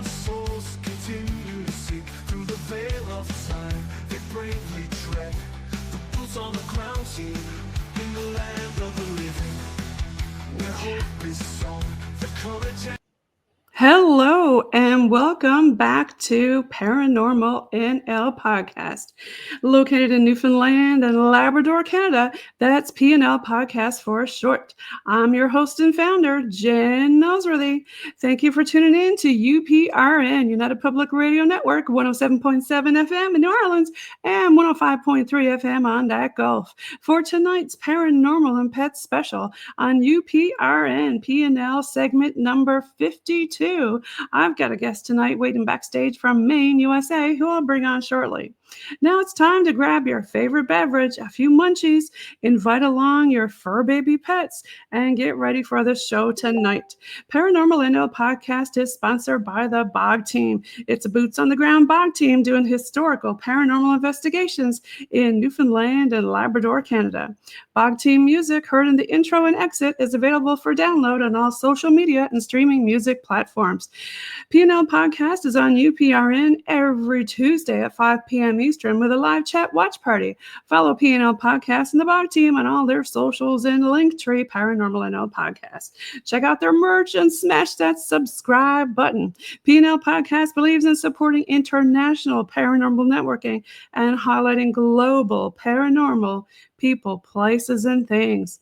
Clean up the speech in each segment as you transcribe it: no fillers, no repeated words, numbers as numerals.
souls continue to seek through the veil of time. They bravely tread the boots on the ground team in the land of the living, where hope is sown, the courage and Hello and welcome back to Paranormal NL Podcast. Located in Newfoundland and Labrador, Canada, that's PNL Podcast for short. I'm your host and founder, Jen Nosworthy. Thank you for tuning in to UPRN, United Public Radio Network, 107.7 FM in New Orleans and 105.3 FM on that Gulf. For tonight's Paranormal and Pets special on UPRN PNL segment number 52. I've got a guest tonight waiting backstage from Maine, USA, who I'll bring on shortly. Now it's time to grab your favorite beverage, a few munchies, invite along your fur baby pets, and get ready for the show tonight. Paranormal NL Podcast is sponsored by the Bog Team. It's a boots on the ground Bog Team doing historical paranormal investigations in Newfoundland and Labrador, Canada. Bog Team music heard in the intro and exit is available for download on all social media and streaming music platforms. PNL Podcast is on UPRN every Tuesday at 5 p.m. Eastern with a live chat watch party. Follow PNL Podcast and the Bog Team on all their socials and Linktree Paranormal NL Podcast. Check out their merch and smash that subscribe button. PNL Podcast believes in supporting international paranormal networking and highlighting global paranormal people, places, and things.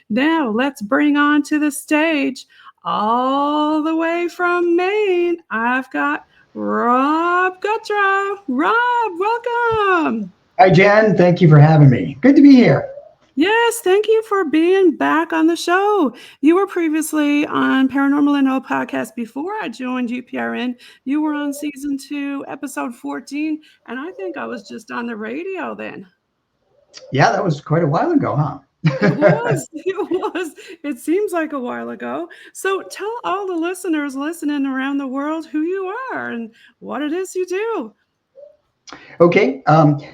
Now, let's bring on to the stage, all the way from Maine, I've got Rob Gutro. Rob, welcome. Hi, Jen. Thank you for having me. Good to be here. Yes, thank you for being back on the show. You were previously on Paranormal NO Podcast before I joined UPRN. You were on season 2, episode 14, and I think I was just on the radio then. Yeah, that was quite a while ago, huh? It was. It was. It seems like a while ago. So tell all the listeners listening around the world who you are and what it is you do. Okay.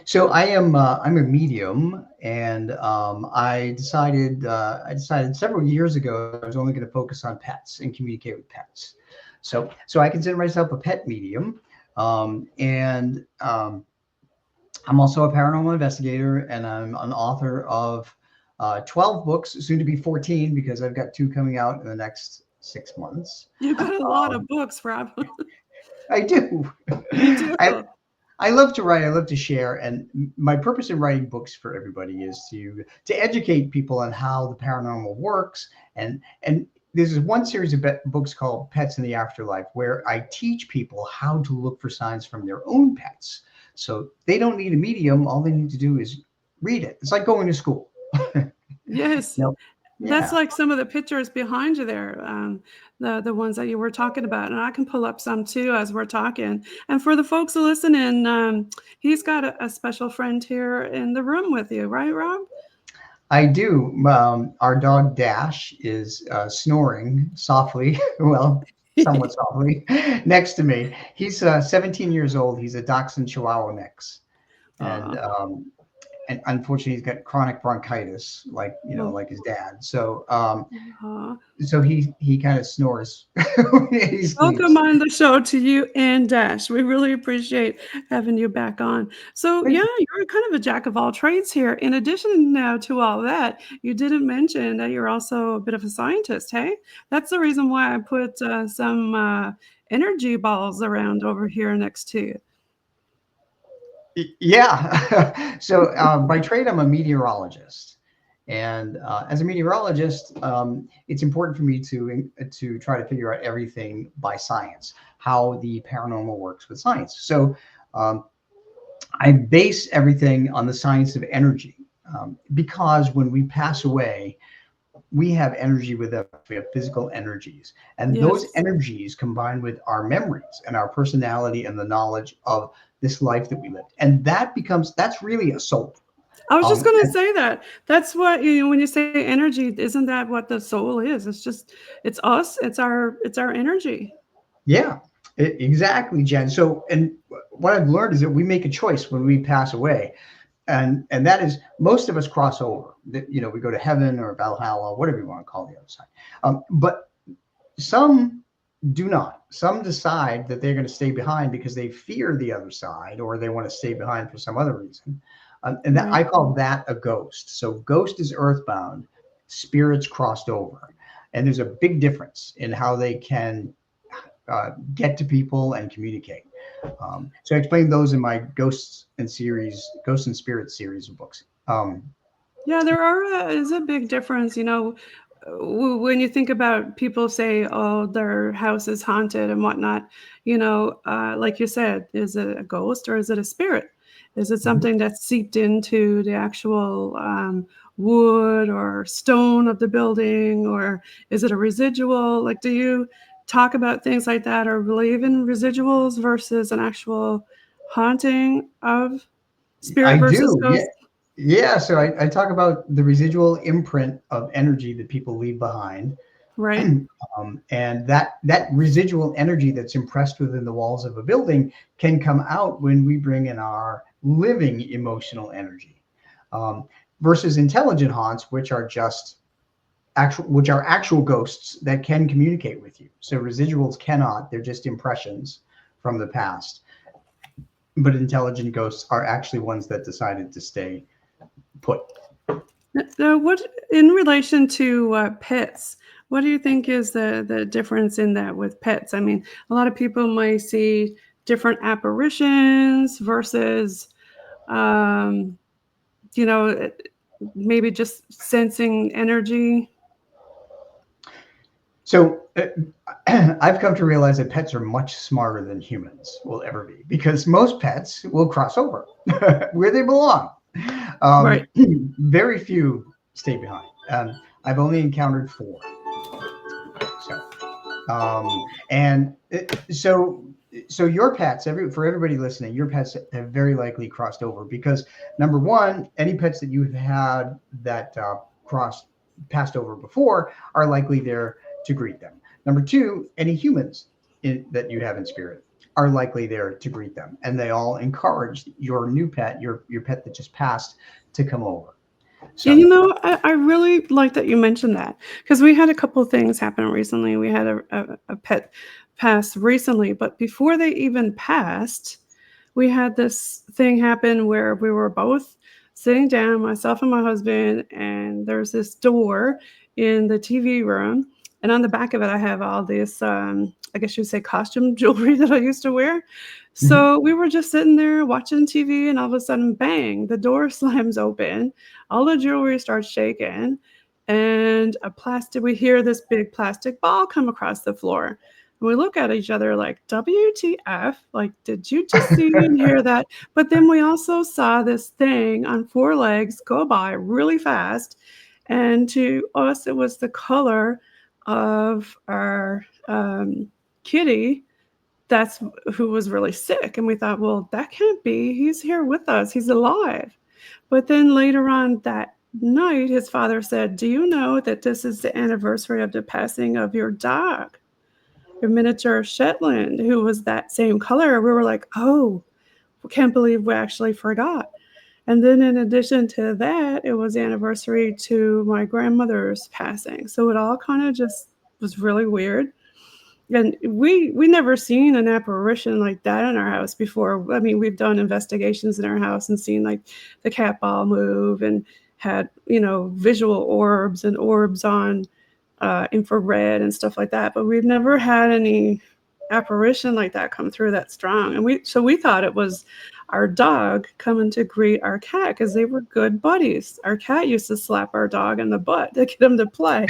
So I'm a medium, and I decided several years ago I was only going to focus on pets and communicate with pets. So I consider myself a pet medium, and I'm also a paranormal investigator, and I'm an author of 12 books, soon to be 14, because I've got 2 coming out in the next 6 months. You've got a lot of books, Rob. I do. You do. I love to write. I love to share, and my purpose in writing books for everybody is to educate people on how the paranormal works. And there's one series of books called Pets in the Afterlife, where I teach people how to look for signs from their own pets. So they don't need a medium. All they need to do is read it. It's like going to school. Yes. Nope. That's like some of the pictures behind you there, the ones that you were talking about. And I can pull up some too as we're talking. And for the folks listening, he's got a special friend here in the room with you, right, Rob? I do. Our dog Dash is snoring softly, well, somewhat softly, next to me. He's 17 years old. He's a Dachshund Chihuahua mix. And unfortunately, he's got chronic bronchitis, like his dad. So, so he kind of snores. Welcome on the show to you and Dash. We really appreciate having you back on. So, yeah, you're kind of a jack of all trades here. In addition now to all that, you didn't mention that you're also a bit of a scientist. Hey, that's the reason why I put some energy balls around over here next to you. Yeah. So by trade, I'm a meteorologist. And as a meteorologist, it's important for me to try to figure out everything by science, how the paranormal works with science. So I base everything on the science of energy, because when we pass away, we have energy with us. We have physical energies, and those energies combine with our memories and our personality and the knowledge of this life that we lived, and that's really a soul. I was just going to say that. That's what, when you say energy, isn't that what the soul is? It's us. It's our energy. Yeah, exactly, Jen. So, and what I've learned is that we make a choice when we pass away, and that is, most of us cross over. We go to heaven or Valhalla, whatever you want to call the other side. But some do not. Some decide that they're going to stay behind because they fear the other side, or they want to stay behind for some other reason. And that, Right. I call that a ghost. So ghost is earthbound, spirits crossed over. And there's a big difference in how they can get to people and communicate. So I explained those in my Ghosts and Spirits series of books. Yeah, there is a big difference, when you think about people say, oh, their house is haunted and whatnot, like you said, is it a ghost or is it a spirit? Is it Mhm. something that's seeped into the actual wood or stone of the building, or is it a residual? Like, do you talk about things like that or believe in residuals versus an actual haunting of I spirit versus do. Yeah. ghost? Yeah. So I talk about the residual imprint of energy that people leave behind. Right. And that residual energy that's impressed within the walls of a building can come out when we bring in our living emotional energy, um, versus intelligent haunts, which are just actual ghosts that can communicate with you. So residuals cannot; they're just impressions from the past. But intelligent ghosts are actually ones that decided to stay put. Now, what in relation to pets? What do you think is the difference in that with pets? I mean, a lot of people might see different apparitions versus, um, you know, uh, maybe just sensing energy. So I've come to realize that pets are much smarter than humans will ever be, because most pets will cross over where they belong. Right. Very few stay behind. I've only encountered four. So, and so your pets, for everybody listening, your pets have very likely crossed over because, number one, any pets that you've had that crossed passed over before are likely there to greet them. Number two, any humans that you have in spirit are likely there to greet them, and they all encourage your new pet, your pet that just passed, to come over. Yeah, So, I really like that you mentioned that because we had a couple of things happen recently. We had a pet pass recently, but before they even passed, we had this thing happen where we were both sitting down, myself and my husband, and there's this door in the TV room. And on the back of it, I have all this, I guess you'd say, costume jewelry that I used to wear. mhm. So we were just sitting there watching TV, and all of a sudden, bang, the door slams open. All the jewelry starts shaking, and we hear this big plastic ball come across the floor. And we look at each other like, WTF? Like, did you just see and hear that? But then we also saw this thing on four legs go by really fast. And to us, it was the color of our kitty that's who was really sick. And we thought, well, that can't be. He's here with us. He's alive. But then later on that night, his father said, do you know that this is the anniversary of the passing of your dog, your miniature Shetland, who was that same color? We were like, oh, we can't believe we actually forgot. And then in addition to that, it was anniversary to my grandmother's passing. So it all kind of just was really weird. And we never seen an apparition like that in our house before. I mean, we've done investigations in our house and seen like the cat ball move and had, visual orbs and orbs on infrared and stuff like that. But we've never had any apparition like that come through that strong. And we thought it was our dog coming to greet our cat because they were good buddies. Our cat used to slap our dog in the butt to get him to play.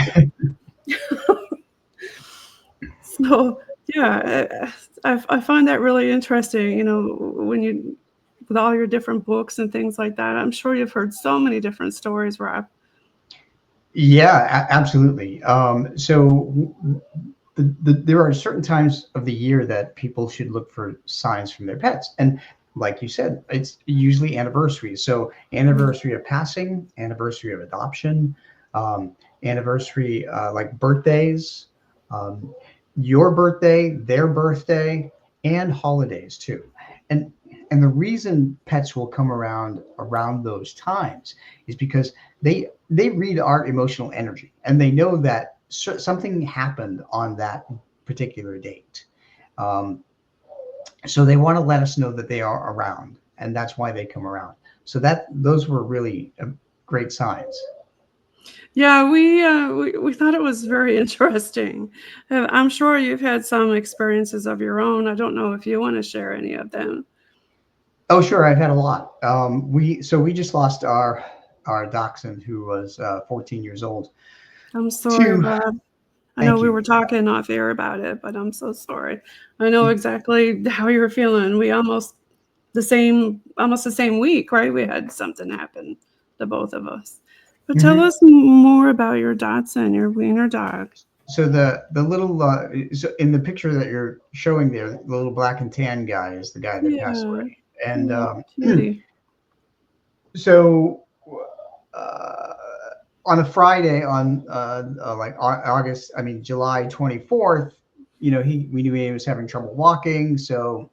So yeah, I find that really interesting. When you with all your different books and things like that, I'm sure you've heard so many different stories, Rob. Yeah, absolutely. So there are certain times of the year that people should look for signs from their pets. And like you said, it's usually anniversaries. So Mm. anniversary of passing, anniversary of adoption, anniversary like birthdays, um, your birthday, their birthday, and holidays too. And and the reason pets will come around those times is because they read our emotional energy, and they know that something happened on that particular date. So they want to let us know that they are around, and that's why they come around. So those were really great signs. Yeah, we thought it was very interesting. I'm sure you've had some experiences of your own. I don't know if you want to share any of them. Oh, sure, I've had a lot. We just lost our dachshund, who was 14 years old. I'm sorry, To Bob. I know Thank we you. were talking off air about it, but I'm so sorry. I know exactly how you're feeling. We almost the same week, right? We had something happen to both of us. But tell Mhm. us more about your Dachshund, your wiener dog. So the little so in the picture that you're showing there, the little black and tan guy is the guy that passed Yeah, away. And oh, cutie. so uh, on a Friday, on like August, I mean July 24th, we knew he was having trouble walking, so,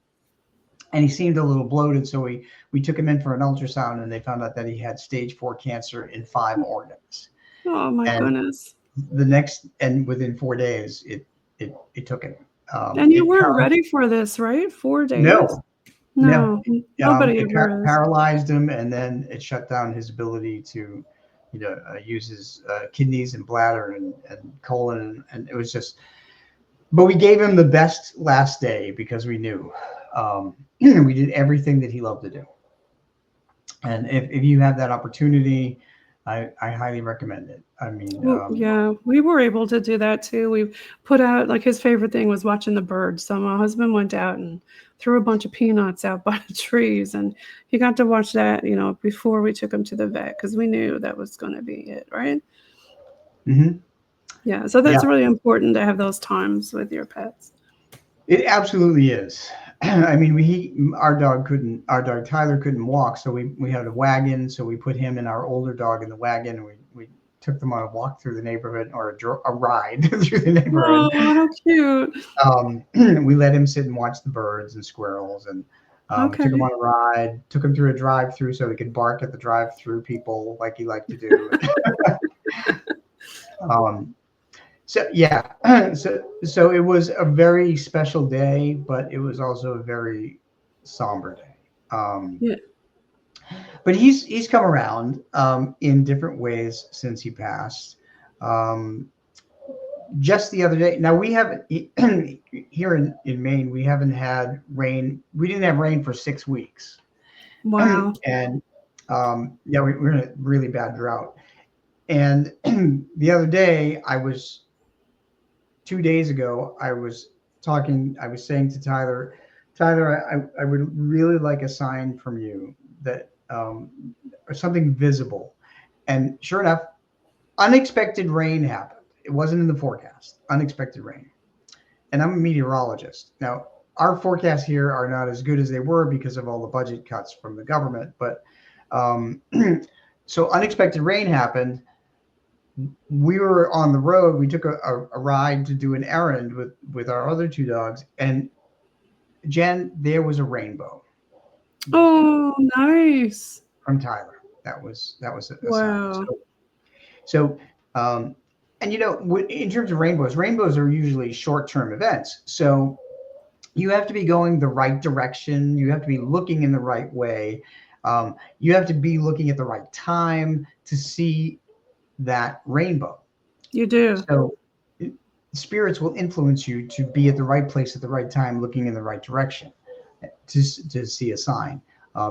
and he seemed a little bloated, so we took him in for an ultrasound, and they found out that he had stage 4 cancer in 5 organs. Oh my And goodness. within 4 days, it took him. And you It weren't paralyzed. ready for this, right? 4 days? No, no. No, nobody It ever is. paralyzed him, and then it shut down his ability to, use his kidneys and bladder and colon, and it was just. But we gave him the best last day because we knew we did everything that he loved to do. And if you have that opportunity, I highly recommend it. I mean, Well, yeah, we were able to do that too. We put out, like, his favorite thing was watching the birds. So my husband went out and threw a bunch of peanuts out by the trees, and he got to watch that, before we took him to the vet because we knew that was going to be it, right? mhm. Yeah, so Yeah, that's really important to have those times with your pets. it absolutely is. I mean, our dog Tyler couldn't walk, so we had a wagon, so we put him and our older dog in the wagon, and we took them on a walk through the neighborhood, or a ride through the neighborhood. Oh, how cute. We let him sit and watch the birds and squirrels, and we took him Okay. on a ride, took him through a drive-through so he could bark at the drive-through people like he liked to do. um, So yeah, so it was a very special day, but it was also a very somber day. Yeah. But he's come around in different ways since he passed. Um, just the other day, now we haven't here in Maine, we haven't had rain. We didn't have rain for 6 weeks, Wow. and yeah, we're in a really bad drought. And the other day, 2 days ago, I was saying to Tyler, I would really like a sign from you that, or something visible. And sure enough, unexpected rain happened. It wasn't in the forecast, unexpected rain. And I'm a meteorologist. Now, our forecasts here are not as good as they were because of all the budget cuts from the government. But um, so unexpected rain happened. We were on the road. We took a ride to do an errand with our other 2 dogs, and Jen, there was a rainbow Oh, nice. from Tyler. That was a sign. Wow. So and in terms of rainbows are usually short-term events. So you have to be going the right direction. You have to be looking in the right way. You have to be looking at the right time to see that rainbow. You do. So spirits will influence you to be at the right place at the right time, looking in the right direction to see a sign.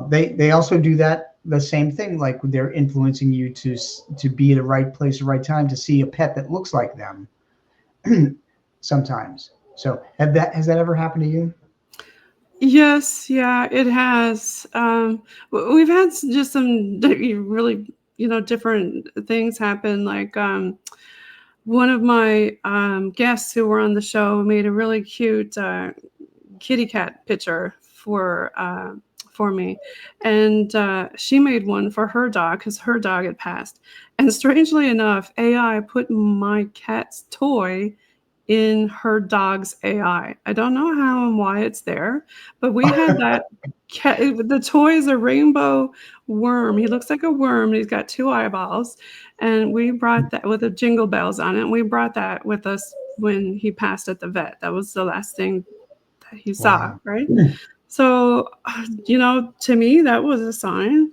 They also do the same thing, like they're influencing you to be at the right place at the right time to see a pet that looks like them sometimes. So has that ever happened to you? Yes, yeah, it has. We've had just some really, different things happen. Like, one of my guests who were on the show made a really cute kitty cat picture for me, and she made one for her dog because her dog had passed. And strangely enough, AI put my cat's toy in her dog's AI. I don't know how and why it's there, but we had that cat. The toy is a rainbow worm. He looks like a worm. He's got 2 eyeballs, and we brought that with the jingle bells on it. And we brought that with us when he passed at the vet. That was the last thing that he saw, Wow. right? So, to me, that was a sign.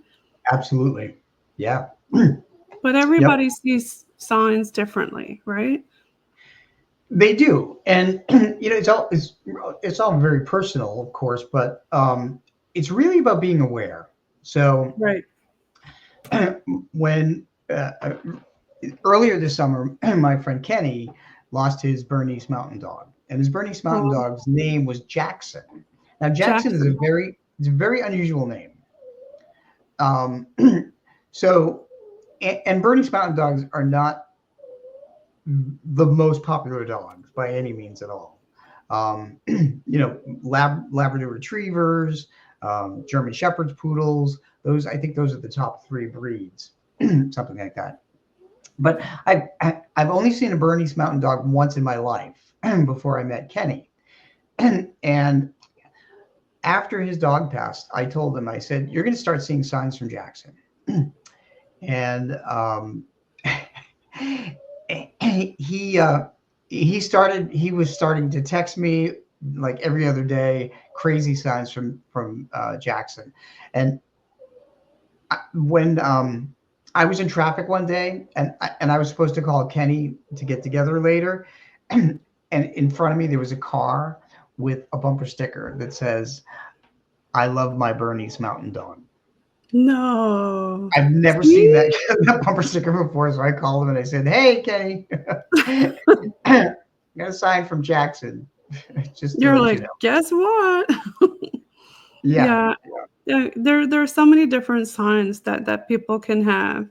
Absolutely. Yeah. But Yep. everybody sees signs differently, right? They do, and it's all very personal, of course, but it's really about being aware. So Right. when earlier this summer, my friend Kenny lost his Bernese Mountain Dog, and his Bernese Mountain Well, Dog's name was Jackson. Now, Jackson is Jackson. a very unusual name. Um, so, and Bernese Mountain Dogs are not the most popular dogs by any means at all. Labrador Retrievers, German Shepherds, Poodles. I think those are the top three breeds, something like that. But I've only seen a Bernese Mountain Dog once in my life before I met Kenny, and after his dog passed, I told him, I said, "You're going to start seeing signs from Jackson," and he was starting to text me like every other day, crazy signs from Jackson. And when I was in traffic one day, and I was supposed to call Kenny to get together later, and in front of me there was a car with a bumper sticker that says, "I love my Bernese Mountain Dog." No. I've never seen that, See? that bumper sticker before, so I called him and I said, "Hey, Kenny, got a sign from Jackson, just to You're let you like, know." guess what? Yeah, Yeah. Yeah, there are so many different signs that people can have.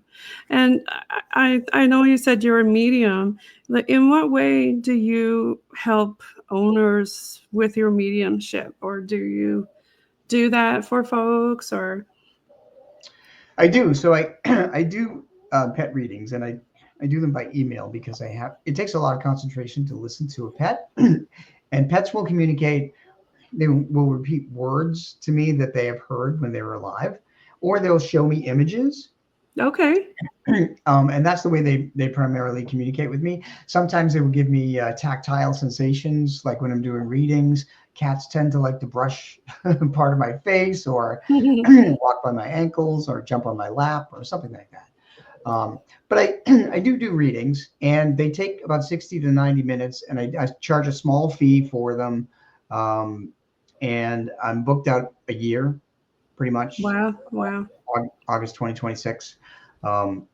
And I know you said you're a medium. Like, in what way do you help owners with your mediumship? Or do you do that for folks? Or I do. So I I do pet readings, and I do them by email because it takes a lot of concentration to listen to a pet, and pets will communicate. They will repeat words to me that they have heard when they were alive, or they'll show me images. okay. And that's the way they primarily communicate with me. Sometimes they will give me tactile sensations, like when I'm doing readings. Cats tend to like to brush part of my face, or walk by my ankles, or jump on my lap, or something like that. But I do readings, and they take about 60 to 90 minutes, and I charge a small fee for them. Um, and I'm booked out a year, pretty much, Wow, wow. August 2026. Um,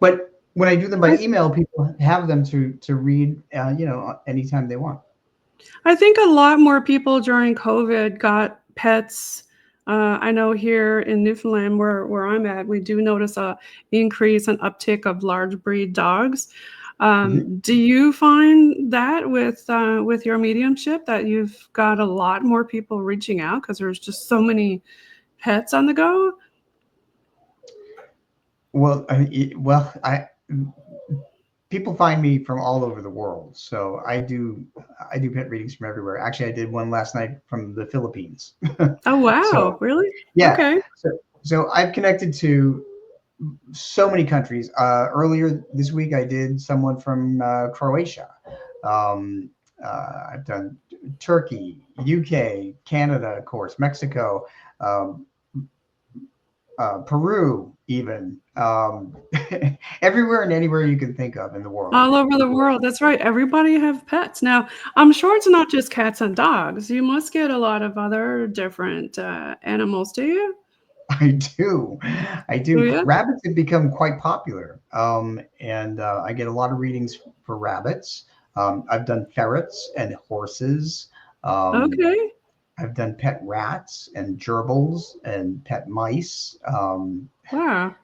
but when I do them by I email, people have them to read, anytime they want. I think a lot more people during COVID got pets. I know here in Newfoundland, where I'm at, we do notice a increase and uptick of large breed dogs. Mhm. Do you find that with your mediumship that you've got a lot more people reaching out because there's just so many pets on the go? Well, people find me from all over the world, so I do pet readings from everywhere. Actually, I did one last night from the Philippines. Oh wow, So really? yeah, Okay. so I've connected to so many countries. Earlier this week, I did someone from Croatia. Um, I've done Turkey, UK, Canada, of course, Mexico, um, Peru, even everywhere and anywhere you can think of in the world. All over the world. That's right. Everybody have pets. Now, I'm sure it's not just cats and dogs. You must get a lot of other different animals, do you? I do. I Do do. you? Rabbits have become quite popular, and I get a lot of readings for rabbits. I've done ferrets and horses. Um, Okay. I've done pet rats and gerbils and pet mice. Wow.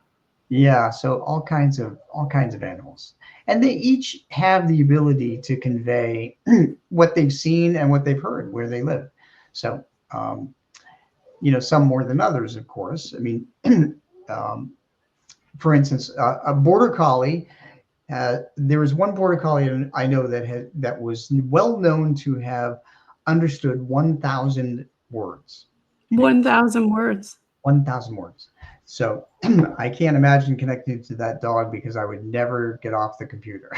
Yeah, so all kinds of animals, and they each have the ability to convey what they've seen and what they've heard where they live. So, some more than others, of course. I mean, um, for instance, a border collie. There was one border collie I know that was well known to have understood 1,000 words. 1,000 words. 1,000 words. So I can't imagine connecting to that dog because I would never get off the computer.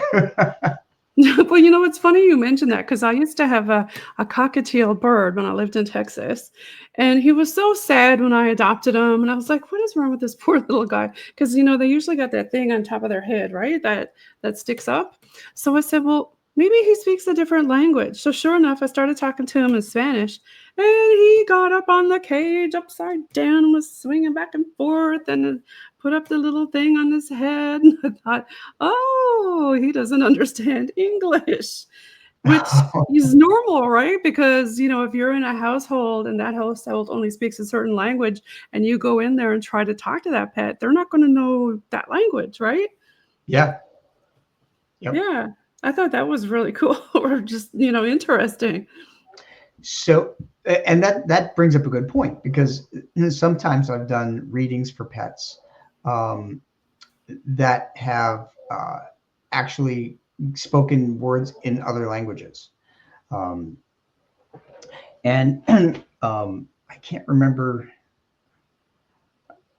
Well, you know, it's funny you mentioned that because I used to have a cockatiel bird when I lived in Texas. And he was so sad when I adopted him. And I was like, what is wrong with this poor little guy? Because, you know, they usually got that thing on top of their head, right? That sticks up. So I said, well, maybe he speaks a different language. So sure enough, I started talking to him in Spanish. And he got up on the cage upside down and was swinging back and forth and put up the little thing on his head. And I thought, oh, he doesn't understand English, which is normal, right? Because, you know, if you're in a household and that household only speaks a certain language and you go in there and try to talk to that pet, they're not going to know that language, right? Yeah. Yep. Yeah. I thought that was really cool or just, you know, interesting. So, and that brings up a good point because sometimes I've done readings for pets um, that have actually spoken words in other languages. Um, and I can't remember.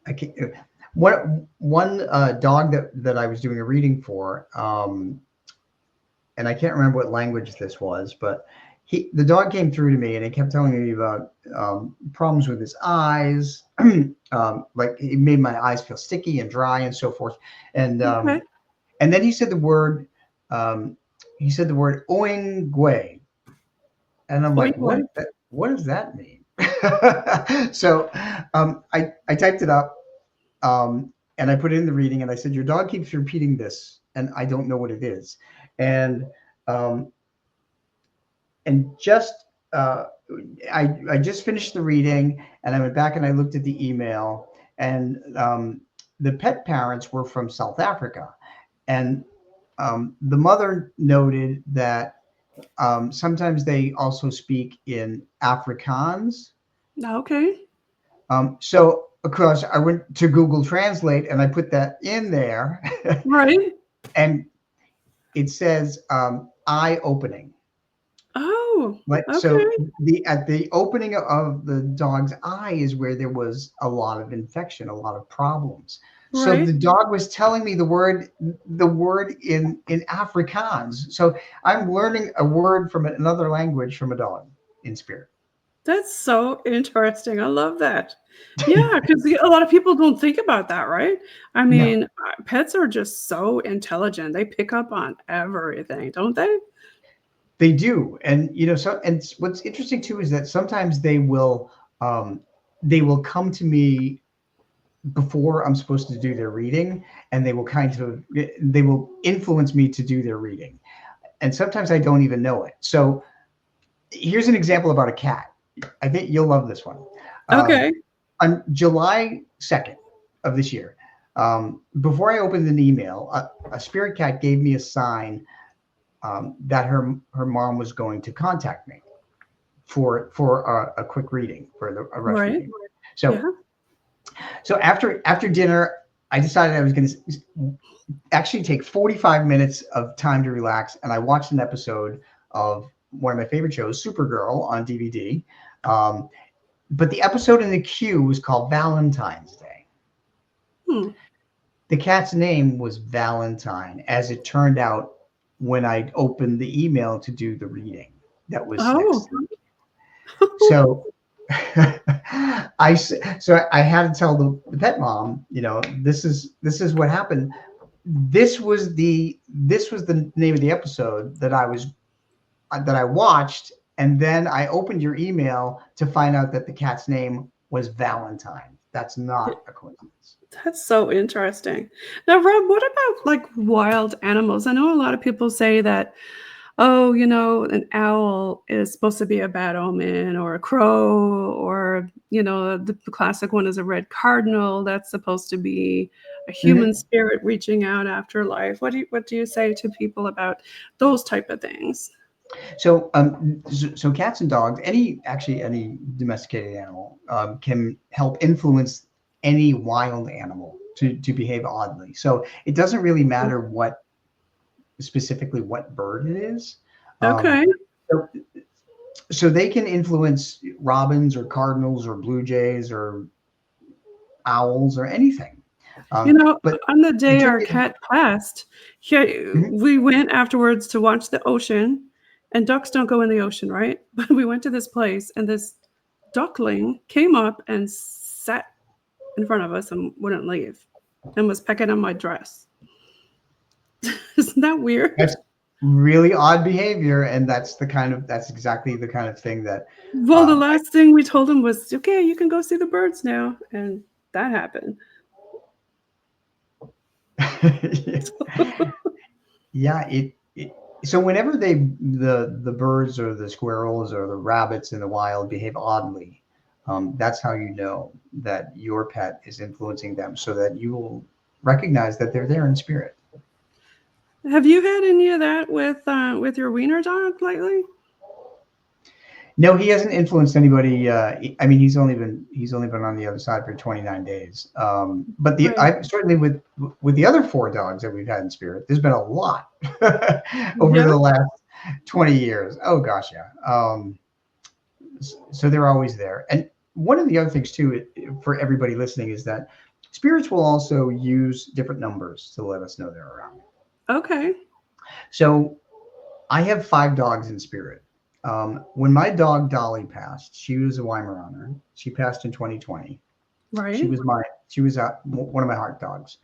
I can't. One dog that I was doing a reading for, and I can't remember what language this was, but the dog came through to me and he kept telling me about problems with his eyes, like it made my eyes feel sticky and dry and so forth, and Okay. and then he said the word um, oingwe, and I'm Oink, like, oink. what does that mean? So I typed it up and I put it in the reading and I said, your dog keeps repeating this and I don't know what it is. And um, just I just finished the reading and I went back and I looked at the email and the pet parents were from South Africa. And the mother noted that sometimes they also speak in Afrikaans. Okay. So, of course, I went to Google Translate and I put that in there, Right. and it says eye opening. Oh, Like okay. so, at the opening of the dog's eye is where there was a lot of infection, a lot of problems. So Right. the dog was telling me the word in Afrikaans. So I'm learning a word from another language from a dog in spirit. That's so interesting. I love that. Yeah, because a lot of people don't think about that, right? I No. mean, pets are just so intelligent. They pick up on everything, don't they? They do, and so and what's interesting too is that sometimes um, they will come to me before I'm supposed to do their reading, and they will influence me to do their reading, and sometimes I don't even know it. So here's an example about a cat. I think you'll love this one. Um, Okay. on July 2nd of this year, before I opened an email, a spirit cat gave me a sign that her mom was going to contact me for a quick reading for a rush Right. reading. So Yeah. after dinner, I decided I was going to actually take 45 minutes of time to relax, and I watched an episode of one of my favorite shows, Supergirl, on DVD. Um, but the episode in the queue was called Valentine's Day. Hmm. The cat's name was Valentine, as it turned out when I opened the email to do the reading that was next. Oh. So I had to tell the pet mom, this is what happened. This was the name of the episode that I watched, and then I opened your email to find out that the cat's name was Valentine. That's not a coincidence. That's so interesting. Now, Rob, what about like wild animals? I know a lot of people say that, oh, you know, an owl is supposed to be a bad omen, or a crow, or, you know, the classic one is a red cardinal. That's supposed to be a human Mhm. spirit reaching out after life. What do you say to people about those type of things? So cats and dogs, any domesticated animal, can help influence any wild animal to behave oddly. So it doesn't really matter specifically what bird it is. Um, Okay. so, so they can influence robins or cardinals or blue jays or owls or anything. But On the day it took our me. cat passed, Mhm. we went afterwards to watch the ocean, and ducks don't go in the ocean, right? But we went to this place, and this duckling came up and sat in front of us and wouldn't leave and was pecking on my dress. Isn't that weird? That's really odd behavior, and that's exactly the kind of thing that Well, the um, last thing we told him was, okay, you can go see the birds now. And that happened. I, yeah, so whenever the birds or the squirrels or the rabbits in the wild behave oddly, that's how you know that your pet is influencing them, so that you will recognize that they're there in spirit. Have you had any of that with your wiener dog lately? No, he hasn't influenced anybody. I mean, he's only been on the other side for 29 days. But Right. I certainly with the other four dogs that we've had in spirit, there's been a lot over Yeah. the last 20 years. Oh gosh, yeah. So they're always there. And one of the other things too, for everybody listening, is that spirits will also use different numbers to let us know they're around. Okay. So I have five dogs in spirit. When my dog Dolly passed, she was a Weimaraner. She passed in 2020. She Right. was one of my heart dogs.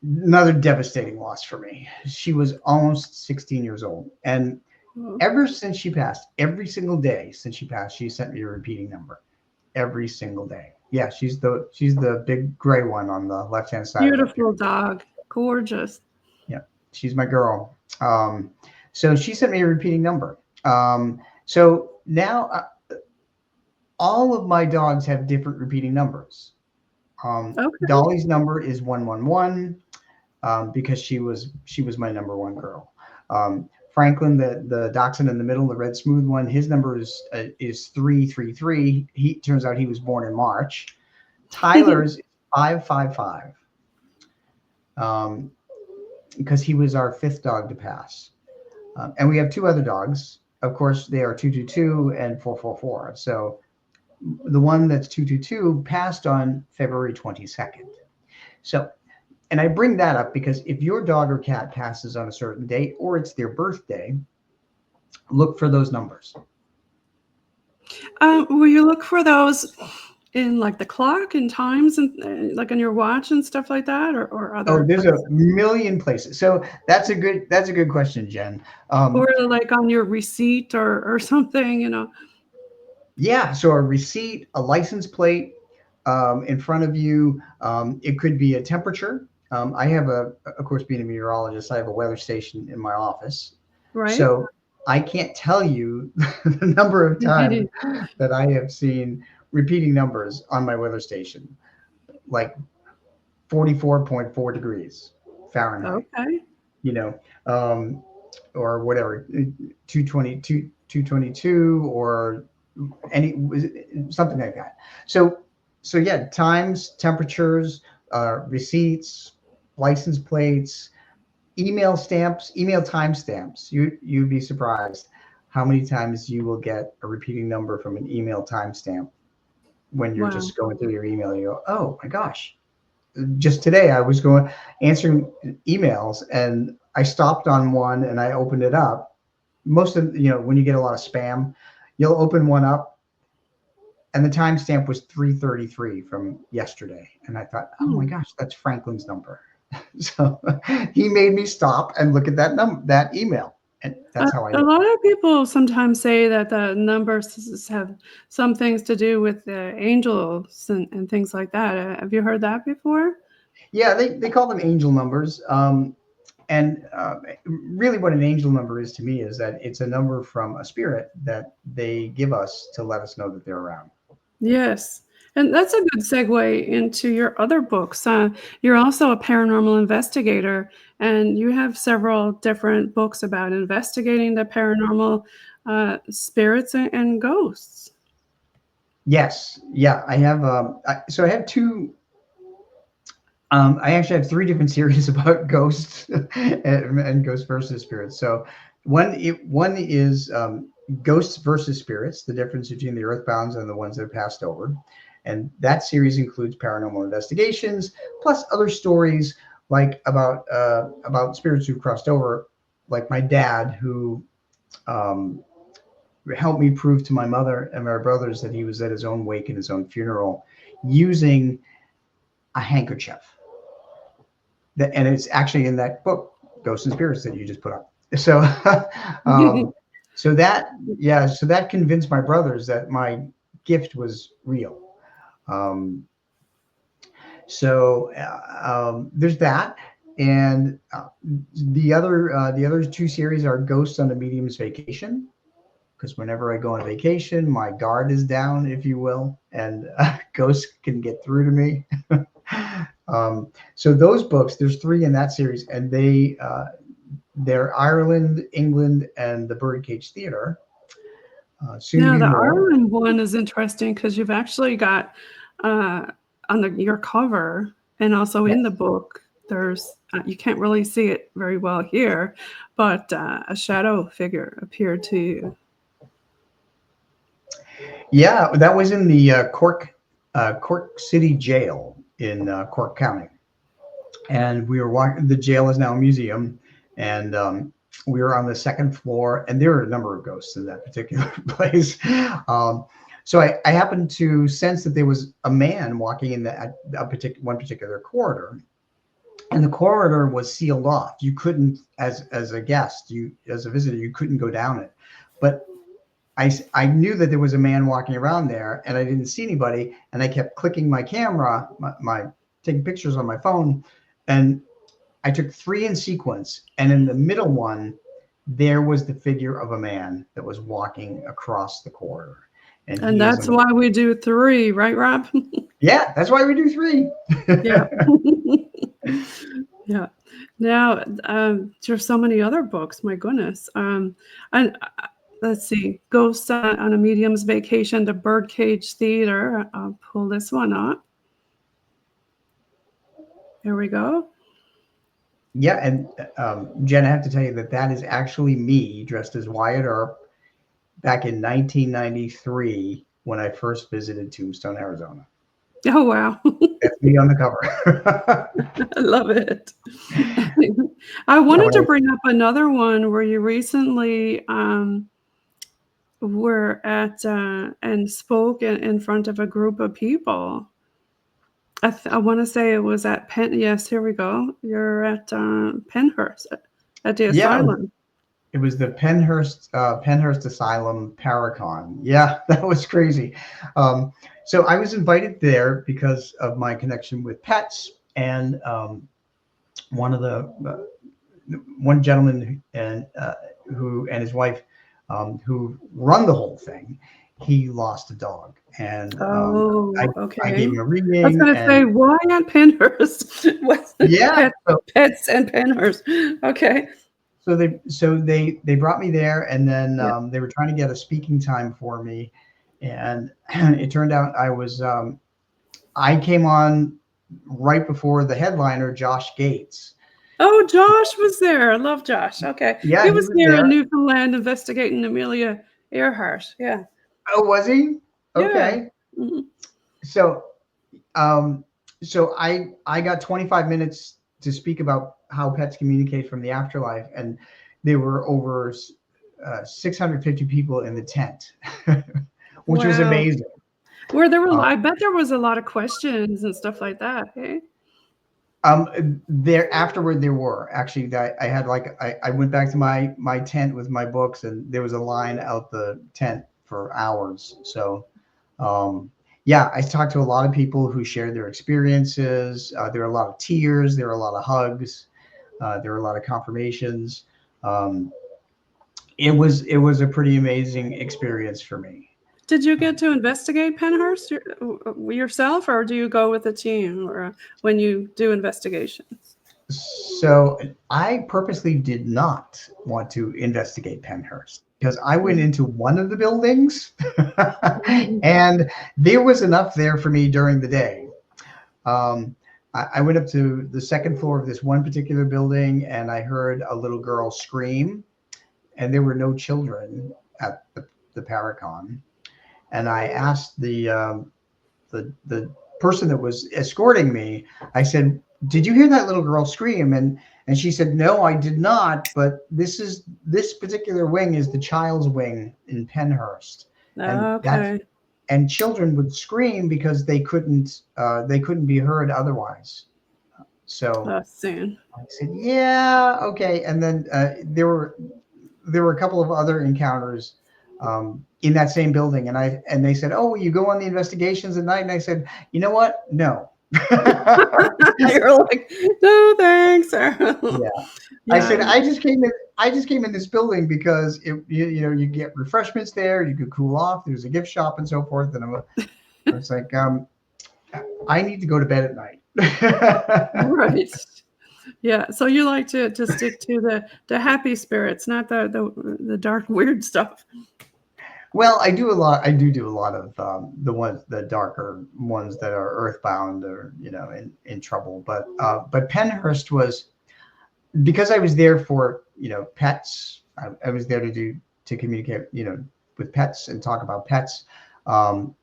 Another devastating loss for me. She was almost 16 years old, and Oh, ever since she passed, every single day since she passed, she sent me a repeating number. Every single day. Yeah, she's the big gray one on the left hand side of that beautiful picture. dog. Gorgeous. Yeah, she's my girl. So she sent me a repeating number. So now all of my dogs have different repeating numbers. Okay. Dolly's number is 111, because she was my number one girl. Franklin, the dachshund in the middle, the red smooth one, his number is 333. He turns out he was born in March. Tyler's is 555, because he was our fifth dog to pass. And we have two other dogs. Of course, they are 222 and 444. So the one that's 222 passed on February 22nd. So, and I bring that up because if your dog or cat passes on a certain date or it's their birthday, look for those numbers. Will you look for those in like the clock and times and like on your watch and stuff like that, or Oh, other there's a places, million places. So that's a good question, Jen. or like on your receipt or something? Yeah, so a receipt, a license plate, in front of you. It could be a temperature. I have of course, being a meteorologist, I have a weather station in my office. Right? So I can't tell you the number of times that I have seen repeating numbers on my weather station, like 44.4 degrees Fahrenheit, Okay. you know, or whatever, 222, or any something like that. So yeah, times, temperatures, receipts, license plates, email stamps, email timestamps. You'd be surprised how many times you will get a repeating number from an email timestamp when you're Wow. just going through your email. You go, oh my gosh! Just today I was going answering emails, and I stopped on one and I opened it up. Most of when you get a lot of spam, you'll open one up and the timestamp was 3:33 from yesterday, and I thought, oh my Hmm. gosh, that's Franklin's number. So he made me stop and look at that email, and that's how I A knew. lot of people sometimes say that the numbers have some things to do with the angels and things like that. Have you heard that before? Yeah, they call them angel numbers. And really, what an angel number is to me is that it's a number from a spirit that they give us to let us know that they're around. Yes. And that's a good segue into your other books. You're also a paranormal investigator, and you have several different books about investigating the paranormal spirits and ghosts. Yes, yeah, I have. So I have two. I actually have three different series about ghosts and ghosts versus spirits. So one is ghosts versus spirits, the difference between the earthbounds and the ones that have passed over. And that series includes paranormal investigations, plus other stories like about spirits who crossed over, like my dad, who um, helped me prove to my mother and my brothers that he was at his own wake and his own funeral using a handkerchief. And it's actually in that book, Ghosts and Spirits, that you just put up. So, um, so that, yeah, so that convinced my brothers that my gift was real. Um, there's that, and the other two series are Ghosts on a Medium's Vacation, because whenever I go on vacation, my guard is down, if you will, and ghosts can get through to me. So those books, there's three in that series, and they're Ireland, England, and the Birdcage Theater. Soon to Now, be the more. Ireland one is interesting because you've actually got uh, on your cover and also in the Yes. book, there's you can't really see it very well here, but a shadow figure appeared to you. Yeah, that was in the Cork City Jail in Cork County, and we were walking. The jail is now a museum, and we were on the second floor, and there were a number of ghosts in that particular place. Um, so I happened to sense that there was a man walking in one particular corridor, and the corridor was sealed off. You couldn't, as a guest, as a visitor, you couldn't go down it. But I knew that there was a man walking around there, and I didn't see anybody, and I kept clicking my camera, my taking pictures on my phone, and I took three in sequence, and in the middle one, there was the figure of a man that was walking across the corridor, and And he is that's why we do three, right, Rob? yeah, that's why we do three. Yeah. Yeah. Now, there's so many other books. My goodness. And let's see, Ghosts on a Medium's Vacation, the Birdcage Theater. I'll pull this one up. Here we go. Yeah, and Jen, I have to tell you that is actually me dressed as Wyatt Earp back in 1993 when I first visited Tombstone, Arizona. Oh, wow. That's me on the cover. I love it. I Yeah, wanted to bring up another one where you recently were at and spoke in front of a group of people. I want to say it was at Penn. Yes, here we go. You're at Penhurst at the yeah, asylum. it was the Penhurst Asylum Paracon. Yeah, that was crazy. So I was invited there because of my connection with pets, and one gentleman who and his wife who run the whole thing, he lost a dog, and Oh, I gave okay. him a I was reading, going to say, and why at Penhurst? What's yeah, pets and Penhurst? Okay. so they brought me there, and then Yeah. they were trying to get a speaking time for me, and it turned out I came on right before the headliner, Josh Gates. Oh, Josh was there. I love Josh. Okay. He Yeah, he was was here in there. Newfoundland investigating Amelia Earhart. Yeah. Oh, was he? Yeah. Okay. Mhm. So um, so I got 25 minutes to speak about how pets communicate from the afterlife, and there were over 650 people in the tent, which was Wow. amazing. Where there were, Uh, I bet there was a lot of questions and stuff like that. Hey. there afterward there were actually I had I went back to my tent with my books, and there was a line out the tent for hours. So um, yeah, I talked to a lot of people who shared their experiences. There were a lot of tears, there were a lot of hugs, there were a lot of confirmations. Um, it was a pretty amazing experience for me. Did you get to investigate Penhurst yourself, or do you go with a team, or when you do investigations? So I purposely did not want to investigate Penhurst because I went into one of the buildings Mhm. and there was enough there for me during the day. I went up to the second floor of this one particular building, and I heard a little girl scream, and there were no children at the Paracon. And I asked the person that was escorting me, I said, "Did you hear that little girl scream?" And she said, "No, I did not. But this particular wing is the child's wing in Penhurst, and that's Okay. and children would scream because they couldn't be heard otherwise." So That's soon. I said, "Yeah, okay." And then there were a couple of other encounters in that same building, and they said, "Oh, you go on the investigations at night?" And I said, "You know what? No." You're like, no, thanks. Yeah, I said, Yeah. I just came in this building because you get refreshments there, you could cool off. There's a gift shop and so forth, and I was like, I need to go to bed at night. Right. Yeah. So you like to stick to the happy spirits, not the dark weird stuff. Well, I do a lot. I do a lot of the darker ones that are earthbound or in trouble. But Penhurst was, because I was there for pets. I was there to communicate with pets and talk about pets. Um,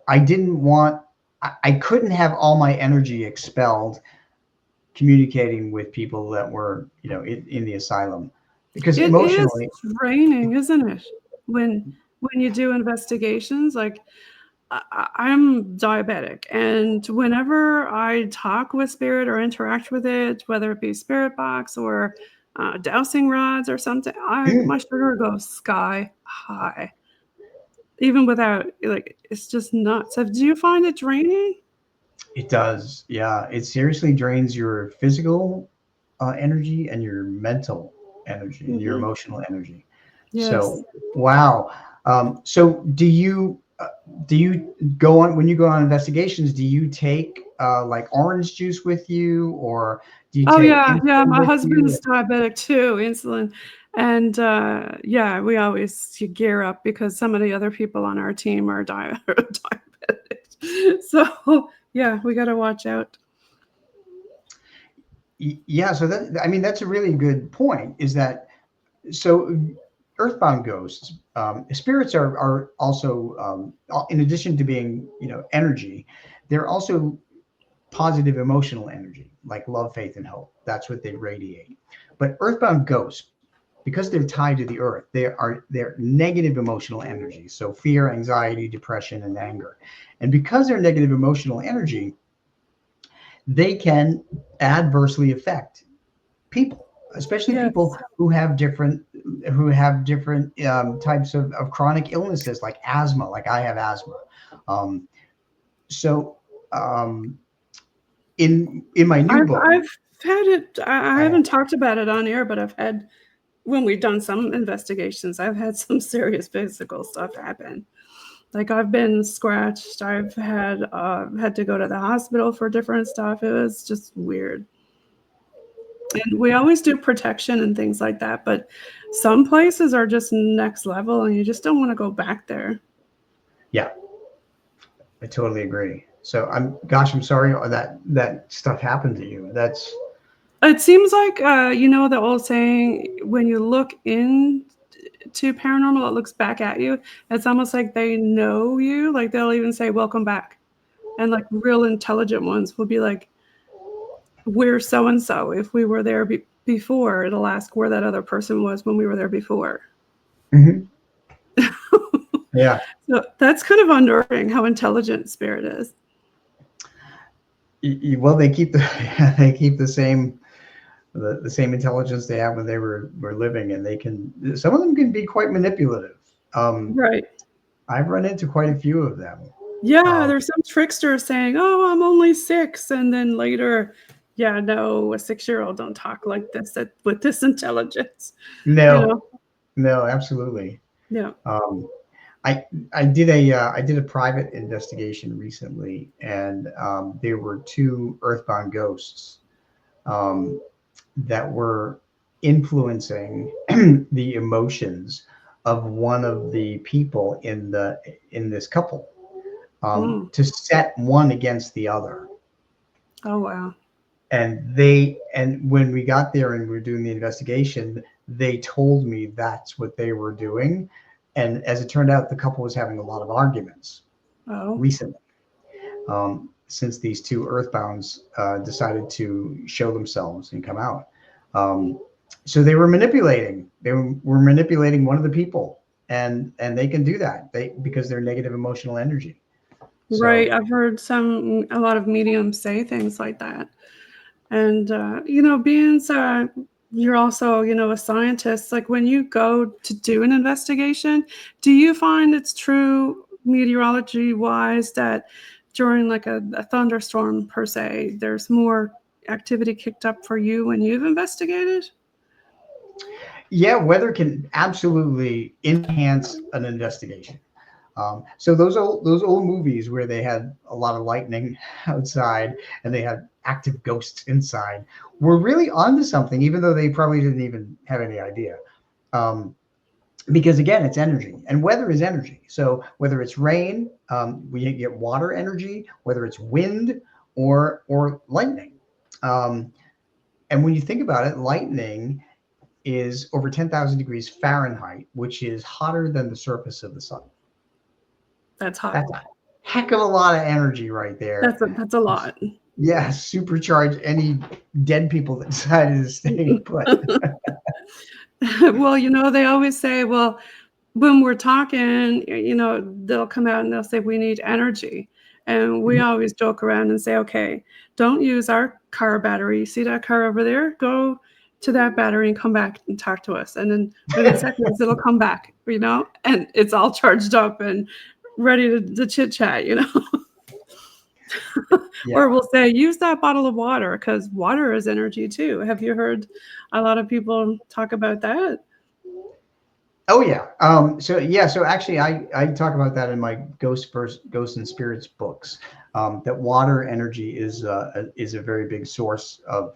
I didn't want. I couldn't have all my energy expelled communicating with people that were in the asylum, because It is emotionally. draining, isn't it? When you do investigations, like I'm diabetic, and whenever I talk with spirit or interact with it, whether it be spirit box or dowsing rods or something, my sugar goes sky high, even without like it's just nuts. So do you find it draining? It does. Yeah. It seriously drains your physical energy and your mental energy and your Hmm. emotional energy. Yes. So, wow. So do you go on when you go on investigations, do you take like orange juice with you, or do you Oh take yeah, yeah. insulin My with you? husband's diabetic too, insulin, and yeah, we always gear up because some of the other people on our team are are diabetic. So yeah, we got to watch out. Yeah. So I mean, that's a really good point. Is that so? Earthbound ghosts, spirits are also, in addition to being energy, they're also positive emotional energy, like love, faith, and hope. That's what they radiate. But earthbound ghosts, because they're tied to the earth, they're negative emotional energy. So fear, anxiety, depression, and anger. And because they're negative emotional energy, they can adversely affect people, especially people Yes. who have different types of chronic illnesses like asthma. Like I have asthma. Um, so um, in my new book, I've had it. I uh, haven't talked about it on air, but I've had when we've done some investigations, I've had some serious physical stuff happen. Like I've been scratched. I've had to go to the hospital for different stuff. It was just weird. And we always do protection and things like that, but some places are just next level and you just don't want to go back there. yeah, I totally agree. So I'm sorry that stuff happened to you. That's It seems like the old saying, when you look into paranormal, it looks back at you. It's almost like they know you. Like they'll even say, welcome back. And like real intelligent ones will be like, we're so and so. If we were there before, it'll ask where that other person was when we were there before. Mhm. Yeah. So that's kind of unnerving how intelligent spirit is. Well, they keep the they keep the same intelligence they have when they were living, and some of them can be quite manipulative. Um, Right. I've run into quite a few of them. Yeah, Um, there's some trickster saying, "Oh, I'm only 6," and then later, yeah, no, a 6-year-old don't talk like this with this intelligence. You no, know? no, absolutely. Yeah. Um, I did a private investigation recently, and there were two earthbound ghosts um, that were influencing the emotions of one of the people in this couple, Mm. to set one against the other. Oh wow. And when we got there and we were doing the investigation, they told me that's what they were doing. And as it turned out, the couple was having a lot of arguments Oh. recently. since these two earthbounds decided to show themselves and come out. So they were manipulating. They were manipulating one of the people, and they can do that because they're negative emotional energy. So Right. I've heard a lot of mediums say things like that. And, being you're also, a scientist, like when you go to do an investigation, do you find it's true meteorology wise that during like a thunderstorm per se, there's more activity kicked up for you when you've investigated? yeah, weather can absolutely enhance an investigation. So those old movies where they had a lot of lightning outside and they had active ghosts inside were really onto something, even though they probably didn't even have any idea. Um, because again, it's energy, and weather is energy. So whether it's rain, we get water energy, whether it's wind or lightning. Um, and when you think about it, lightning is over 10,000 degrees Fahrenheit, which is hotter than the surface of the sun. That's hot. That's a heck of a lot of energy right there. That's a lot. Yeah, supercharge any dead people that decided to stay put. Well, they always say, well, when we're talking, they'll come out and they'll say, we need energy. And we always joke around and say, okay, don't use our car battery. See that car over there? Go to that battery and come back and talk to us. And then within seconds, it'll come back, and it's all charged up and ready to chit chat, Yeah. Or we'll say, use that bottle of water because water is energy too. Have you heard a lot of people talk about that? Oh yeah. So actually, I talk about that in my Ghosts and Spirits books. That water energy is a very big source of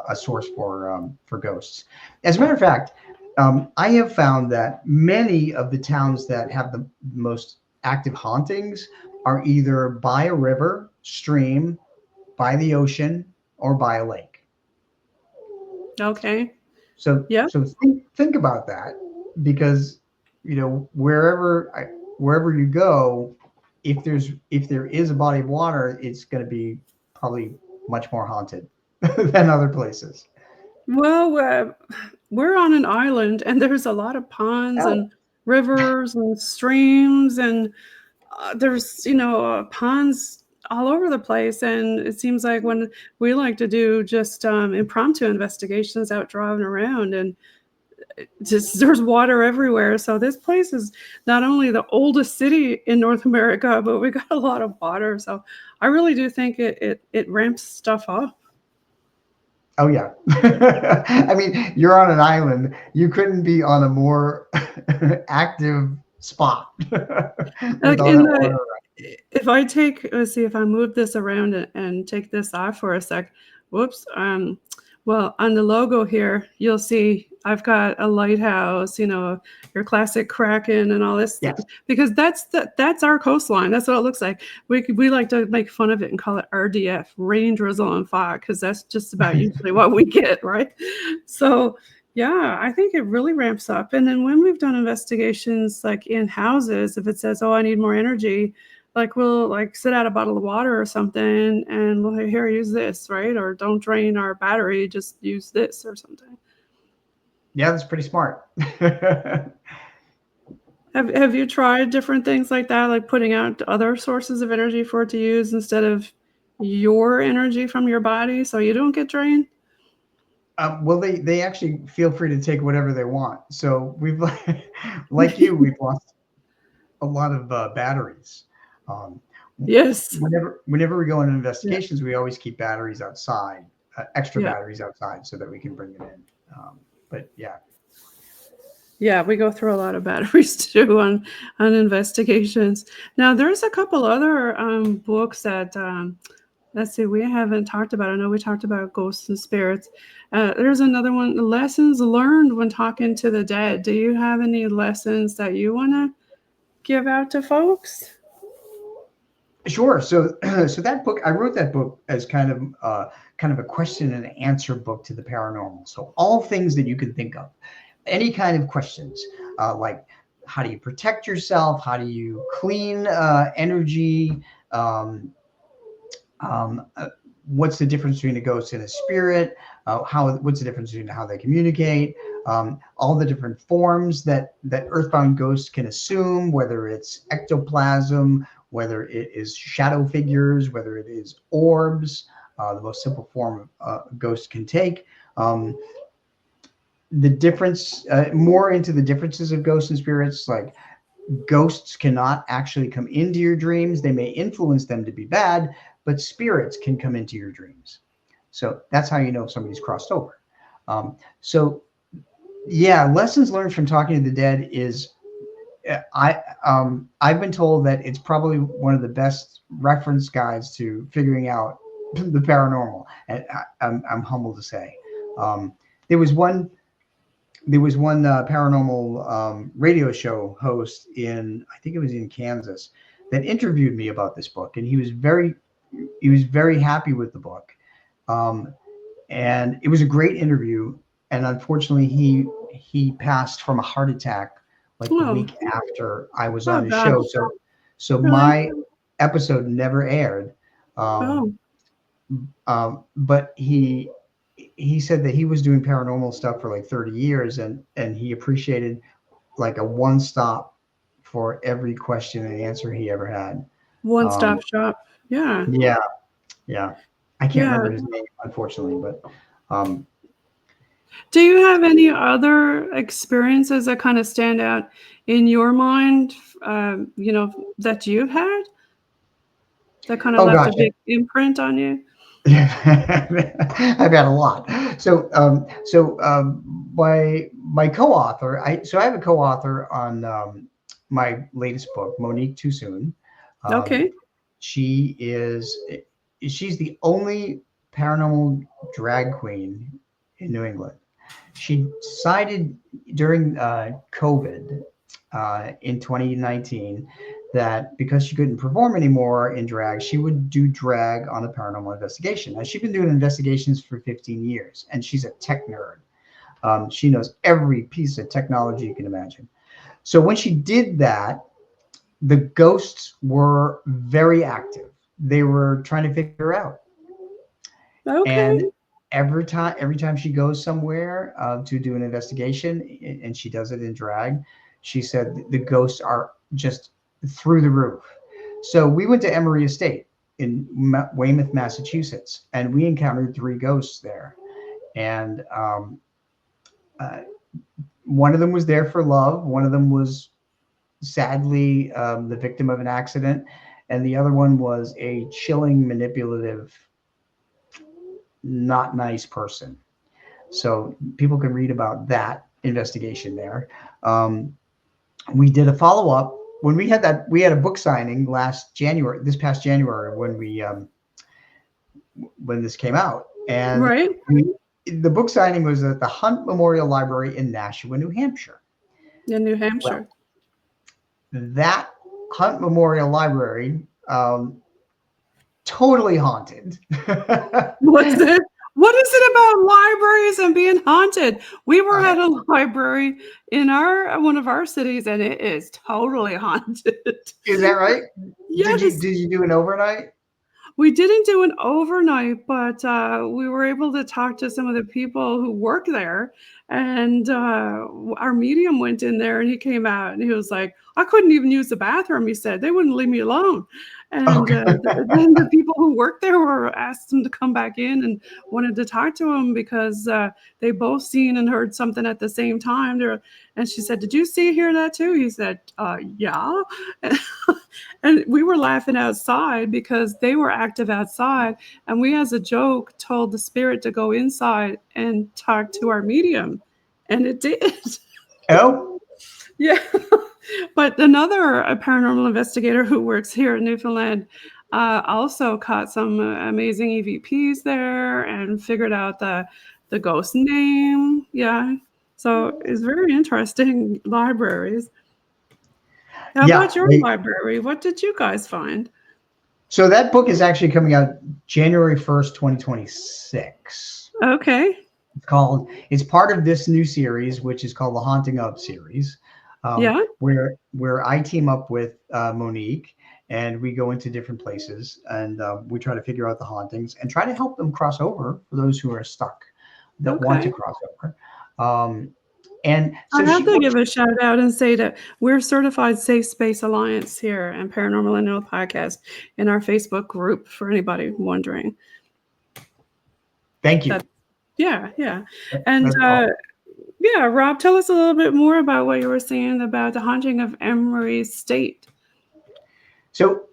a source for ghosts. As a matter of fact, I have found that many of the towns that have the most active hauntings are either by a river, stream, by the ocean, or by a lake. Okay. So Yeah. so think about that, because wherever you go, if there is a body of water, it's going to be probably much more haunted than other places. Well, we're on an island, and there's a lot of ponds Oh, and rivers and streams, and there's ponds all over the place. And it seems like when we like to do just impromptu investigations out driving around, and just there's water everywhere. So this place is not only the oldest city in North America, but we got a lot of water. So I really do think it ramps stuff up. oh yeah. I mean, you're on an island. You couldn't be on a more active spot with Like all in that the water. if I take, let's see, if I move this around and take this off for a sec. Whoops. Well, on the logo here, you'll see I've got a lighthouse, your classic Kraken and all this stuff, Yes. because that's our coastline. That's what it looks like. We like to make fun of it and call it RDF, rain, drizzle, and fog, because that's just about usually what we get, right? So yeah, I think it really ramps up. And then when we've done investigations like in houses, if it says, oh, I need more energy, like we'll like sit out a bottle of water or something and we'll here, use this, right? Or don't drain our battery, just use this or something. Yeah, that's pretty smart. Have you tried different things like that, like putting out other sources of energy for it to use instead of your energy from your body so you don't get drained? Well, they actually feel free to take whatever they want. So we've like you, we've lost a lot of batteries. Um, Yes. whenever we go on investigations, we always keep batteries outside, extra Yeah. batteries outside, so that we can bring it in. But yeah, Yeah, we go through a lot of batteries too on investigations. Now, there's a couple other books that let's see, we haven't talked about. I know we talked about ghosts and spirits. There's another one, lessons learned when talking to the dead. Do you have any lessons that you want to give out to folks? sure. So so that book, I wrote that book as kind of a question and answer book to the paranormal. So all things that you can think of, any kind of questions, like how do you protect yourself? How do you clean energy? Um, Um, uh, what's the difference between a ghost and a spirit? What's the difference between how they communicate? All the different forms that earthbound ghosts can assume, whether it's ectoplasm, whether it is shadow figures, whether it is orbs, the most simple form a ghost can take. The difference, more into the differences of ghosts and spirits, like ghosts cannot actually come into your dreams. They may influence them to be bad, but spirits can come into your dreams. So that's how you know if somebody's crossed over. So yeah, lessons learned from talking to the dead is I've been told that it's probably one of the best reference guides to figuring out the paranormal, and I'm humbled to say. Um, there was one paranormal radio show host in, I think it was in Kansas, that interviewed me about this book, and he was very happy with the book, and it was a great interview. And unfortunately, he passed from a heart attack like the Oh, week after I was oh on his show. gosh. So Really? my episode never aired. Um, Oh, but he said that he was doing paranormal stuff for like 30 years, and he appreciated like a one stop for every question and answer he ever had. one-stop Um, shop. Yeah. yeah, yeah. I can't Yeah. remember his name, unfortunately, but um, Do you have any other experiences that kind of stand out in your mind, that you've had that kind of oh left a gosh, big imprint on you? I've had a lot. My co-author, I have a co-author on my latest book, Monique Too Soon. Um, Okay. she is she's the only paranormal drag queen in New England. She decided during COVID in 2019 that because she couldn't perform anymore in drag, she would do drag on a paranormal investigation. Now, she's been doing investigations for 15 years, and she's a tech nerd. She knows every piece of technology you can imagine. So when she did that, the ghosts were very active. They were trying to figure her out. Okay. And every time she goes somewhere to do an investigation, and she does it in drag, she said the ghosts are just through the roof. So we went to Emory Estate in Weymouth, Massachusetts, and we encountered three ghosts there. And uh, one of them was there for love. One of them was sadly the victim of an accident, and the other one was a chilling, manipulative, not nice person. So people can read about that investigation there. Um, we did a follow up when we had a book signing this past January when this came out, and Right. the book signing was at the Hunt Memorial Library in Nashua, New Hampshire. In New Well, Hampshire. that Hunt Memorial Library, totally haunted. What's it? What is it about libraries and being haunted? We were I, at a library in one of our cities, and it is totally haunted. is that right? Yes. Did you do an overnight? We didn't do an overnight, but we were able to talk to some of the people who work there. And our medium went in there and he came out and he was like, I couldn't even use the bathroom. He said, they wouldn't leave me alone. And Okay. then the people who worked there were asked him to come back in and wanted to talk to him because they both seen and heard something at the same time. And she said, did you see hear that too? He said, yeah. And we were laughing outside because they were active outside. And we, as a joke, told the spirit to go inside and talk to our medium. And it did. Oh, Yeah. But another paranormal investigator who works here in Newfoundland also caught some amazing EVPs there and figured out the ghost name. Yeah. So it's very interesting libraries. How yeah. about your library? What did you guys find? So that book is actually coming out January 1st, 2026. Okay. It's part of this new series, which is called the Haunting of series, Yeah. where I team up with Monique, and we go into different places, and we try to figure out the hauntings and try to help them cross over for those who are stuck that want to Okay. cross over. Um, and I so have she to works. give a shout out and say that we're certified Safe Space Alliance here and Paranormal and Ill podcast in our Facebook group for anybody wondering. Thank you. That yeah. And That's all. yeah, Rob, tell us a little bit more about what you were saying about the haunting of Emery State. So,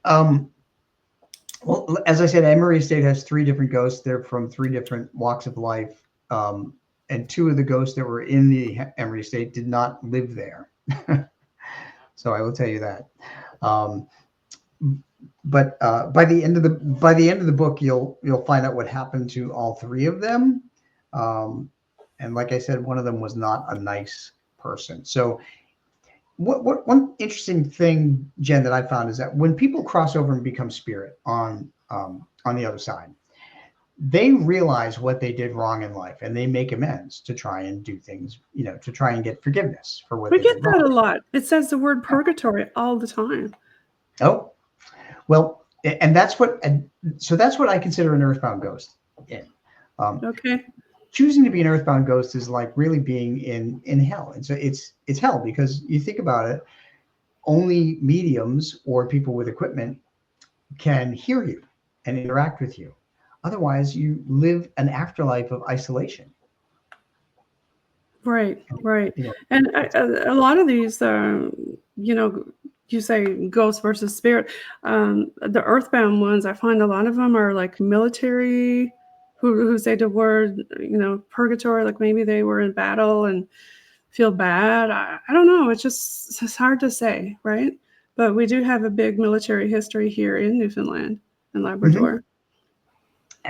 well, as I said, Emory Estate has 3 different ghosts. They're from 3 different walks of life. And 2 of the ghosts that were in the Emory Estate did not live there. So I will tell you that. Um, but by the end of the book, you'll find out what happened to all 3 of them. And like I said, one of them was not a nice person. So one interesting thing, Jen, that I found is that when people cross over and become spirit on the other side, they realize what they did wrong in life, and they make amends to try and do things, to try and get forgiveness for what We they get did that wrong. a lot. It says the word purgatory all the time. Oh, well, and that's what I consider an earthbound ghost. In. Okay. Choosing to be an earthbound ghost is like really being in hell. And so it's hell, because you think about it, only mediums or people with equipment can hear you and interact with you. Otherwise, you live an afterlife of isolation. Right. You know, And a lot of these, you say ghost versus spirit. The earthbound ones, I find a lot of them are like military who say the word, purgatory, like maybe they were in battle and feel bad. I don't know. It's hard to say, right? But we do have a big military history here in Newfoundland and mhm. Labrador.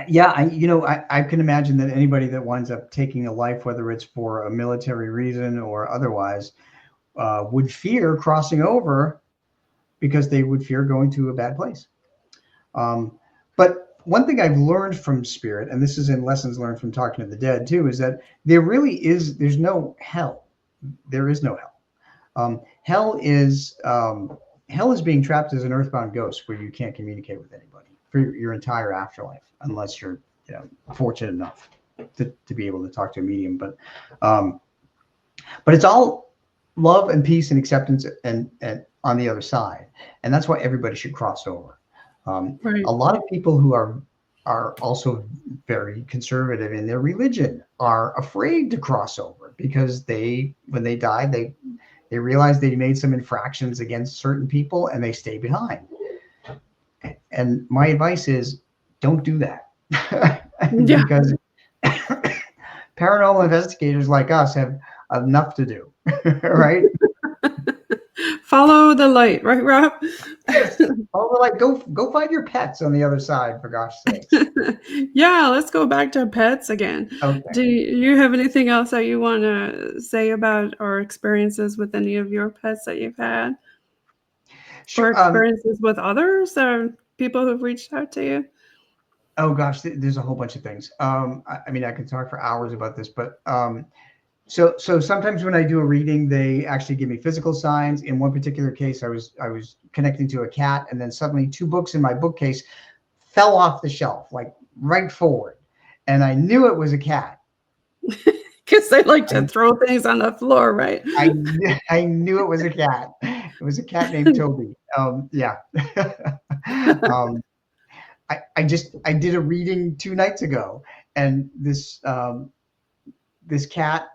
Yeah, I can imagine that anybody that winds up taking a life, whether it's for a military reason or otherwise, would fear crossing over, because they would fear going to a bad place. But one thing I've learned from spirit, and this is in lessons learned from talking to the dead too, is that there's no hell. There is no hell. Hell is being trapped as an earthbound ghost, where you can't communicate with anybody for your entire afterlife, unless you're fortunate enough to be able to talk to a medium. But it's all love and peace and acceptance and on the other side, and that's why everybody should cross over. Right. A lot of people who are also very conservative in their religion are afraid to cross over, because when they die, they realize they made some infractions against certain people, and they stay behind. And my advice is, don't do that. Yeah. Because paranormal investigators like us have enough to do, right? Follow the light, right, Rob? Yes. Oh, like go find your pets on the other side, for gosh sakes. Yeah, let's go back to pets again. Okay. Do you have anything else that you want to say about or experiences with any of your pets that you've had, or Sure. experiences with others or people who've reached out to you? Oh gosh, there's a whole bunch of things. I mean, I could talk for hours about this, but so sometimes when I do a reading, they actually give me physical signs. In one particular case, I was connecting to a cat, and then suddenly 2 books in my bookcase fell off the shelf, like right forward, and I knew it was a cat. Because they like to I throw things on the floor, right? I knew it was a cat. It was a cat named Toby. Yeah. um, I did a reading 2 nights ago, and this cat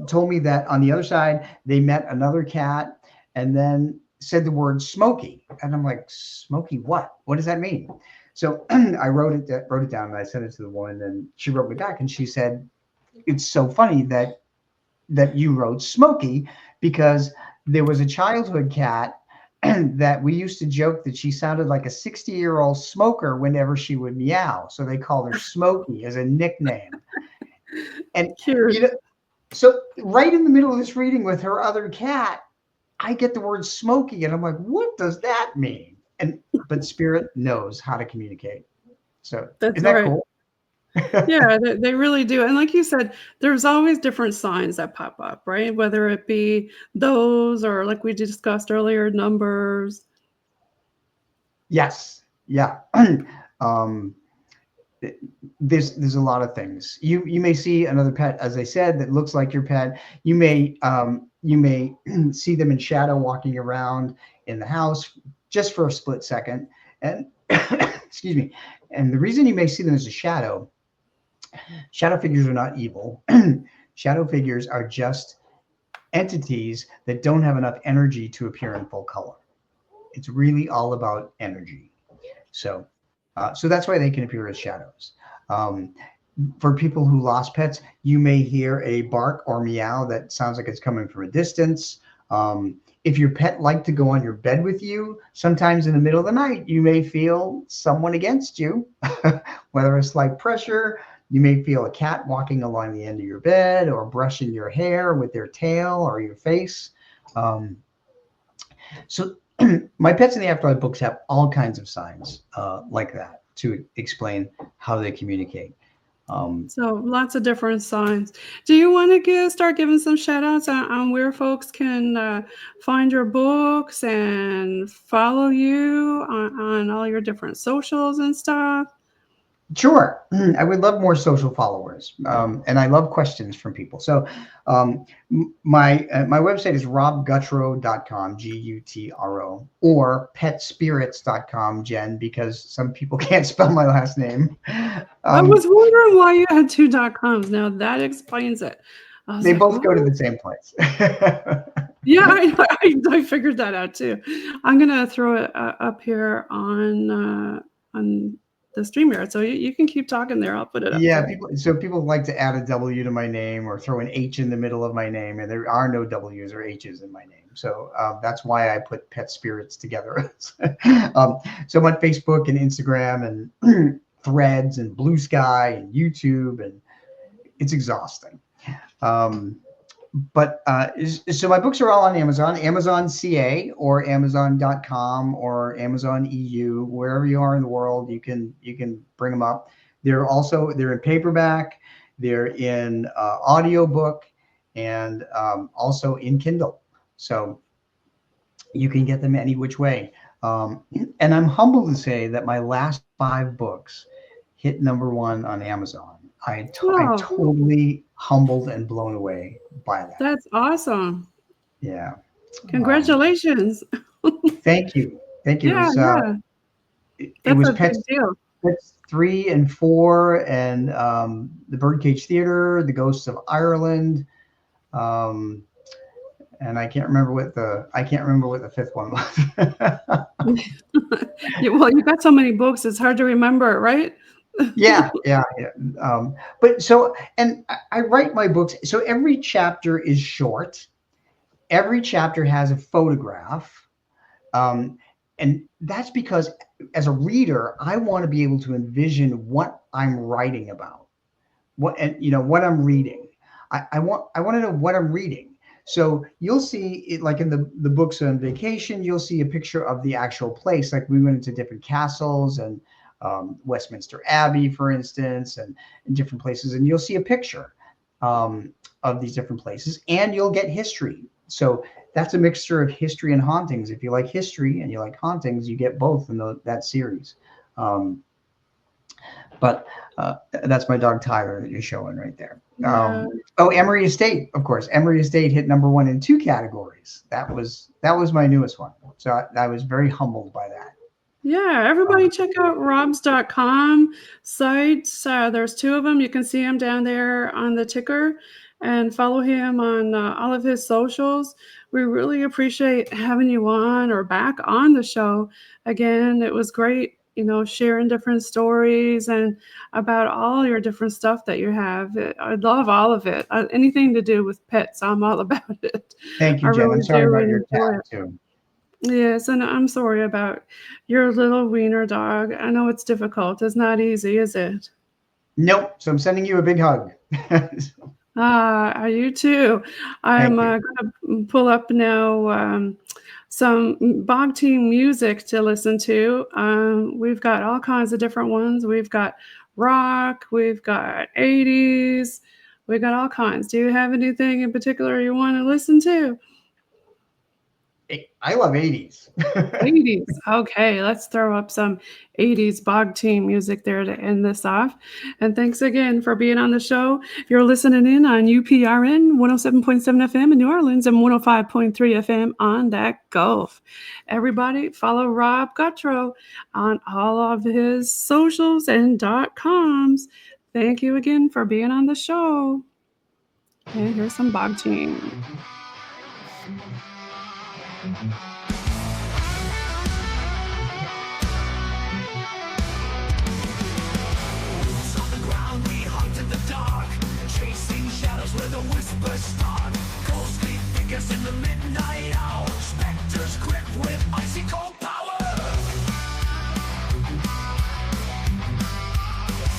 told me that on the other side they met another cat, and then said the word Smoky, and I'm like, Smoky what? What does that mean? So I wrote it down, and I sent it to the woman, and she wrote me back, and she said, it's so funny that you wrote Smoky, because there was a childhood cat that we used to joke that she sounded like a 60-year-old smoker whenever she would meow. So they called her Smoky as a nickname. And Cute. so right in the middle of this reading with her other cat, I get the word Smoky, and I'm like, what does that mean? But spirit knows how to communicate. So That's isn't that right. cool? Yeah, they really do. And like you said, there's always different signs that pop up, right? Whether it be those or like we discussed earlier, numbers. Yes. Yeah. um, there's a lot of things. You may see another pet, as I said, that looks like your pet. You may see them in shadow walking around in the house just for a split second. And excuse me. And the reason you may see them as a shadow figures are not evil. Shadow figures are just entities that don't have enough energy to appear in full color. It's really all about energy. So, so that's why they can appear as shadows. Um, for people who lost pets, you may hear a bark or meow that sounds like it's coming from a distance. If your pet liked to go on your bed with you, sometimes in the middle of the night, you may feel someone against you, whether a slight pressure. You may feel a cat walking along the end of your bed or brushing your hair with their tail or your face. Um, so my Pets in the Afterlife books have all kinds of signs like that to explain how they communicate. Um, So lots of different signs. Do you want to start giving some shout outs on where folks can find your books and follow you on all your different socials and stuff? Sure. I would love more social followers, and I love questions from people. So, my website is robgutro.com, Gutro, or petspirits.com, Jen, because some people can't spell my last name. I Um, was wondering why you had two .coms. Now that explains it. I was they like, both go to what? the same place. Yeah, I figured that out too. I'm gonna throw it up here on the StreamYard, so you can keep talking there. I'll put it up Yeah, too. people like to add a W to my name or throw an H in the middle of my name, and there are no W's or H's in my name. So that's why I put Pet Spirits together. So I'm on Facebook and Instagram and Threads and Blue Sky and YouTube, and it's exhausting. Um, so my books are all on Amazon CA or Amazon.com or Amazon EU, wherever you are in the world, you can bring them up. They're in paperback, they're in audiobook, and also in Kindle. So you can get them any which way. Um, and I'm humbled to say that my last 5 books hit #1 on Amazon. I Oh, totally humbled and blown away by that. that's awesome! Yeah. Um, Congratulations! thank you. Thank you. Yeah, yeah, It that's was a big deal. Pets 3 and 4, and the Birdcage Theater, The Ghosts of Ireland, um, and I can't remember what the fifth one was. Well, you got so many books; it's hard to remember, right? Yeah. But so, and I write my books. So every chapter is short. Every chapter has a photograph. Um, and that's because as a reader, I want to be able to envision what I'm writing about, what I'm reading. I want to know what I'm reading. So you'll see it like in the books on vacation, you'll see a picture of the actual place. Like we went into different castles and Westminster Abbey, for instance, and in different places, and you'll see a picture of these different places, and you'll get history. So that's a mixture of history and hauntings. If you like history and you like hauntings, you get both in that series. Um, but that's my dog Tyler that you're showing right there. Yeah. Oh, Emery Estate, of course. Emery Estate hit #1 in 2 categories. That was my newest one. So I was very humbled by that. Yeah, everybody check out robs.com sites. There's 2 of them. You can see him down there on the ticker and follow him on all of his socials. We really appreciate having you on or back on the show again. It was great, sharing different stories and about all your different stuff that you have. I love all of it. Anything to do with pets, I'm all about it. Thank I you, Jen. I'm really sorry do about your enjoy cat it. too. Yes, and I'm sorry about your little wiener dog. I know it's difficult. It's not easy, is it? Nope. So I'm sending you a big hug. You too. I'm Thank you. going to pull up now some Bog Team music to listen to. We've got all kinds of different ones. We've got rock, we've got 80s, we've got all kinds. Do you have anything in particular you want to listen to? I love 80s. 80s. Okay, let's throw up some 80s bog team music there to end this off. And thanks again for being on the show. If you're listening in on UPRN 107.7 FM in New Orleans and 105.3 FM on that Gulf. Everybody follow Rob Gutro on all of his socials and .coms. Thank you again for being on the show. And here's some bog team.